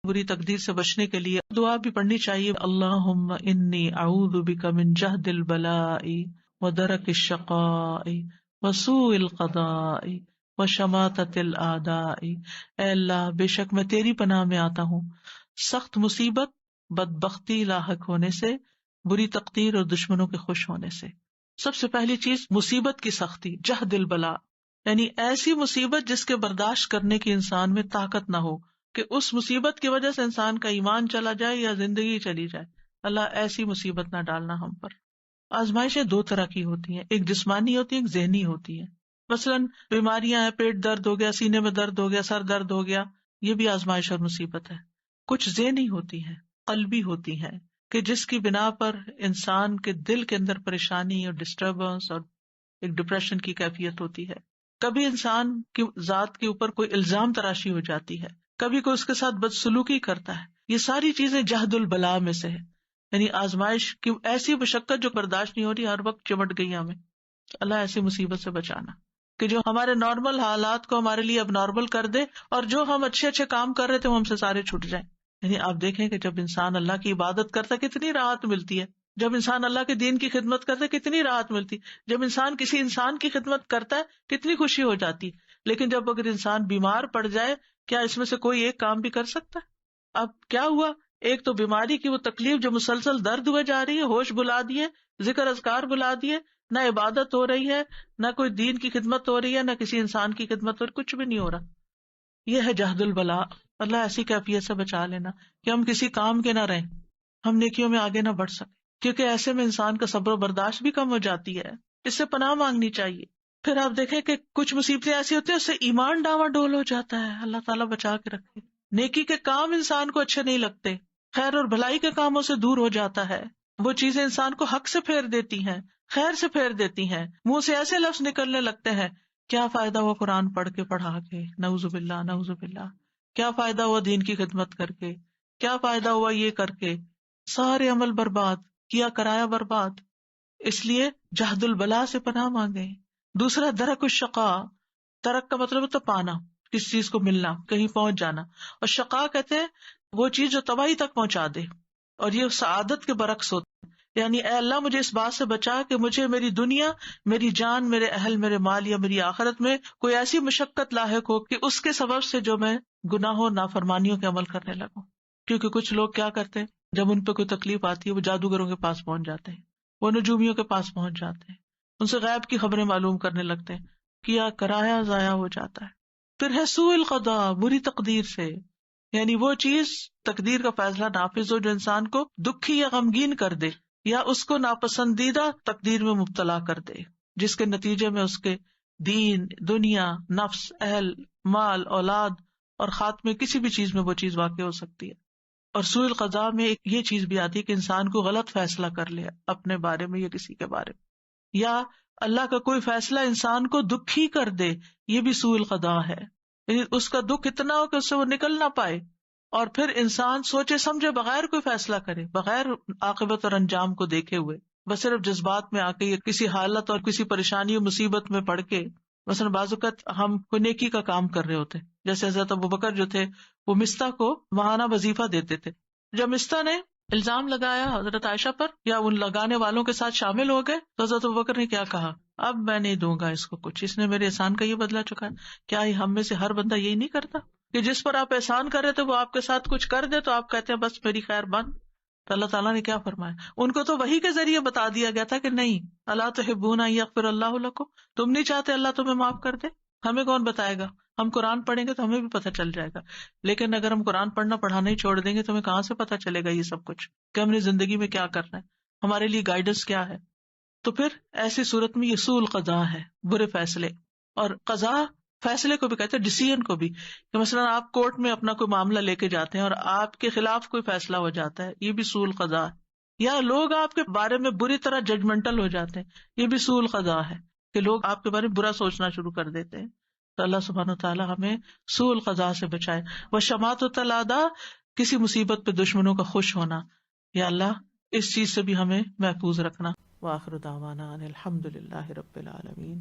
بری تقدیر سے بچنے کے لیے دعا بھی پڑھنی چاہیے. اللہم انی اعوذ بک من جہد البلاء ودرک الشقاء وسوء القضاء وشماتۃ الاعداء. اے اللہ بے شک میں تیری پناہ میں آتا ہوں سخت مصیبت، بدبختی لاحق ہونے سے، بری تقدیر اور دشمنوں کے خوش ہونے سے. سب سے پہلی چیز مصیبت کی سختی، جہد البلاء، یعنی ایسی مصیبت جس کے برداشت کرنے کی انسان میں طاقت نہ ہو، کہ اس مصیبت کی وجہ سے انسان کا ایمان چلا جائے یا زندگی چلی جائے. اللہ ایسی مصیبت نہ ڈالنا ہم پر. آزمائشیں دو طرح کی ہوتی ہیں، ایک جسمانی ہوتی ہے، ایک ذہنی ہوتی ہے. مثلاً بیماریاں ہیں، پیٹ درد ہو گیا، سینے میں درد ہو گیا، سر درد ہو گیا، یہ بھی آزمائش اور مصیبت ہے. کچھ ذہنی ہوتی ہیں، قلبی ہوتی ہیں، کہ جس کی بنا پر انسان کے دل کے اندر پریشانی اور ڈسٹربنس اور ایک ڈپریشن کی کیفیت ہوتی ہے. کبھی انسان کی ذات کے اوپر کوئی الزام تراشی ہو جاتی ہے، کبھی کوئی اس کے ساتھ بدسلوکی کرتا ہے. یہ ساری چیزیں جہد البلا میں سے ہے، یعنی آزمائش کی ایسی مشقت جو برداشت نہیں ہو رہی، ہر وقت چمٹ گئی ہمیں. اللہ ایسی مصیبت سے بچانا کہ جو ہمارے نارمل حالات کو ہمارے لیے اب نارمل کر دے، اور جو ہم اچھے اچھے کام کر رہے تھے وہ ہم سے سارے چھوٹ جائیں. یعنی آپ دیکھیں کہ جب انسان اللہ کی عبادت کرتا ہے کتنی راحت ملتی ہے، جب انسان اللہ کے دین کی خدمت کرتا ہے کتنی راحت ملتی، جب انسان کسی انسان کی خدمت کرتا ہے کتنی خوشی ہو جاتی. لیکن جب اگر انسان بیمار پڑ جائے، کیا اس میں سے کوئی ایک کام بھی کر سکتا ہے؟ اب کیا ہوا، ایک تو بیماری کی وہ تکلیف جو مسلسل درد ہوئے جا رہی ہے، ہوش بلا دیے، ذکر اذکار بلا دیے، نہ عبادت ہو رہی ہے، نہ کوئی دین کی خدمت ہو رہی ہے، نہ کسی انسان کی خدمت ہو رہی، کچھ بھی نہیں ہو رہا. یہ ہے جہد البلا. اللہ ایسی کیفیت سے بچا لینا کہ ہم کسی کام کے نہ رہیں، ہم نیکیوں میں آگے نہ بڑھ سکیں، کیونکہ ایسے میں انسان کا صبر و برداشت بھی کم ہو جاتی ہے. اس سے پناہ مانگنی چاہیے. پھر آپ دیکھیں کہ کچھ مصیبتیں ایسی ہوتی ہیں اس سے ایمان ڈاواڈول ہو جاتا ہے. اللہ تعالیٰ بچا کے رکھے. نیکی کے کام انسان کو اچھے نہیں لگتے، خیر اور بھلائی کے کاموں سے دور ہو جاتا ہے. وہ چیزیں انسان کو حق سے پھیر دیتی ہیں، خیر سے پھیر دیتی ہیں. منہ سے ایسے لفظ نکلنے لگتے ہیں، کیا فائدہ ہوا قرآن پڑھ کے پڑھا کے، نعوذ باللہ نعوذ باللہ، کیا فائدہ ہوا دین کی خدمت کر کے، کیا فائدہ ہوا یہ کر کے، سارے عمل برباد، کیا کرایا برباد. اس لیے جہد البلا سے پناہ مانگے. دوسرا درک الشقا، درک کا مطلب ہوتا پانا، کس چیز کو ملنا، کہیں پہنچ جانا، اور شقا کہتے ہیں وہ چیز جو تباہی تک پہنچا دے، اور یہ سعادت کے برعکس ہوتا ہے. یعنی اے اللہ مجھے اس بات سے بچا کہ مجھے میری دنیا، میری جان، میرے اہل، میرے مال یا میری آخرت میں کوئی ایسی مشقت لاحق ہو کہ اس کے سبب سے جو میں گناہوں نافرمانیوں کے عمل کرنے لگوں. کیونکہ کچھ لوگ کیا کرتے ہیں، جب ان پہ کوئی تکلیف آتی ہے وہ جادوگروں کے پاس پہنچ جاتے ہیں، وہ نجومیوں کے پاس پہنچ جاتے ہیں، ان سے غیب کی خبریں معلوم کرنے لگتے ہیں، کیا کرایا ضائع ہو جاتا ہے. پھر ہے سوء القضاء، بری تقدیر سے، یعنی وہ چیز تقدیر کا فیصلہ نافذ ہو جو انسان کو دکھی یا غمگین کر دے، یا اس کو ناپسندیدہ تقدیر میں مبتلا کر دے، جس کے نتیجے میں اس کے دین، دنیا، نفس، اہل، مال، اولاد اور خاتمے کسی بھی چیز میں وہ چیز واقع ہو سکتی ہے. اور سوء القضاء میں ایک یہ چیز بھی آتی ہے کہ انسان کو غلط فیصلہ کر لے اپنے بارے میں یا کسی کے بارے میں، یا اللہ کا کوئی فیصلہ انسان کو دکھی کر دے، یہ بھی سوء القضاء ہے. یعنی اس کا دکھ اتنا ہو کہ اس سے وہ نکل نہ پائے، اور پھر انسان سوچے سمجھے بغیر کوئی فیصلہ کرے، بغیر عاقبت اور انجام کو دیکھے ہوئے، بس صرف جذبات میں آ کے یا کسی حالت اور کسی پریشانی و مصیبت میں پڑھ کے. مثلا بعض اوقات ہم کوئی نیکی کا کام کر رہے ہوتے، جیسے حضرت ابوبکر جو تھے وہ مستہ کو ماہانہ وظیفہ دیتے تھے. جب مستہ نے الزام لگایا حضرت عائشہ پر یا ان لگانے والوں کے ساتھ شامل ہو گئے تو حضرت ابوبکر نے کیا کہا، اب میں نہیں دوں گا اس کو کچھ، اس نے میرے احسان کا یہ بدلہ چکا. کیا ہم میں سے ہر بندہ یہی نہیں کرتا کہ جس پر آپ احسان کر رہے تھے وہ آپ کے ساتھ کچھ کر دے تو آپ کہتے ہیں بس میری خیر بند؟ تو اللہ تعالیٰ نے کیا فرمایا، ان کو تو وحی کے ذریعے بتا دیا گیا تھا کہ نہیں، الا تحبون ان یغفر اللہ لکم، تم نہیں چاہتے اللہ تمہیں معاف کر دے. ہمیں کون بتائے گا، ہم قرآن پڑھیں گے تو ہمیں بھی پتہ چل جائے گا، لیکن اگر ہم قرآن پڑھنا پڑھانا ہی چھوڑ دیں گے تو ہمیں کہاں سے پتہ چلے گا یہ سب کچھ کہ ہم نے زندگی میں کیا کرنا ہے، ہمارے لیے گائیڈنس کیا ہے. تو پھر ایسی صورت میں یہ سوء القضاء ہے، برے فیصلے. اور قضاء فیصلے کو بھی کہتے ہیں، ڈیسیژن کو بھی، کہ مثلا آپ کورٹ میں اپنا کوئی معاملہ لے کے جاتے ہیں اور آپ کے خلاف کوئی فیصلہ ہو جاتا ہے، یہ بھی سوء القضاء ہے. یا لوگ آپ کے بارے میں بری طرح ججمنٹل ہو جاتے ہیں، یہ بھی سوء القضاء ہے کہ لوگ آپ کے بارے میں برا سوچنا شروع کر دیتے ہیں. تو اللہ سبحانہ وتعالیٰ ہمیں سوء القضاء سے بچائے. وشماتۃ الاعداء، کسی مصیبت پہ دشمنوں کا خوش ہونا، یا اللہ اس چیز سے بھی ہمیں محفوظ رکھنا. وآخر دعوانا ان الحمد للہ رب العالمین.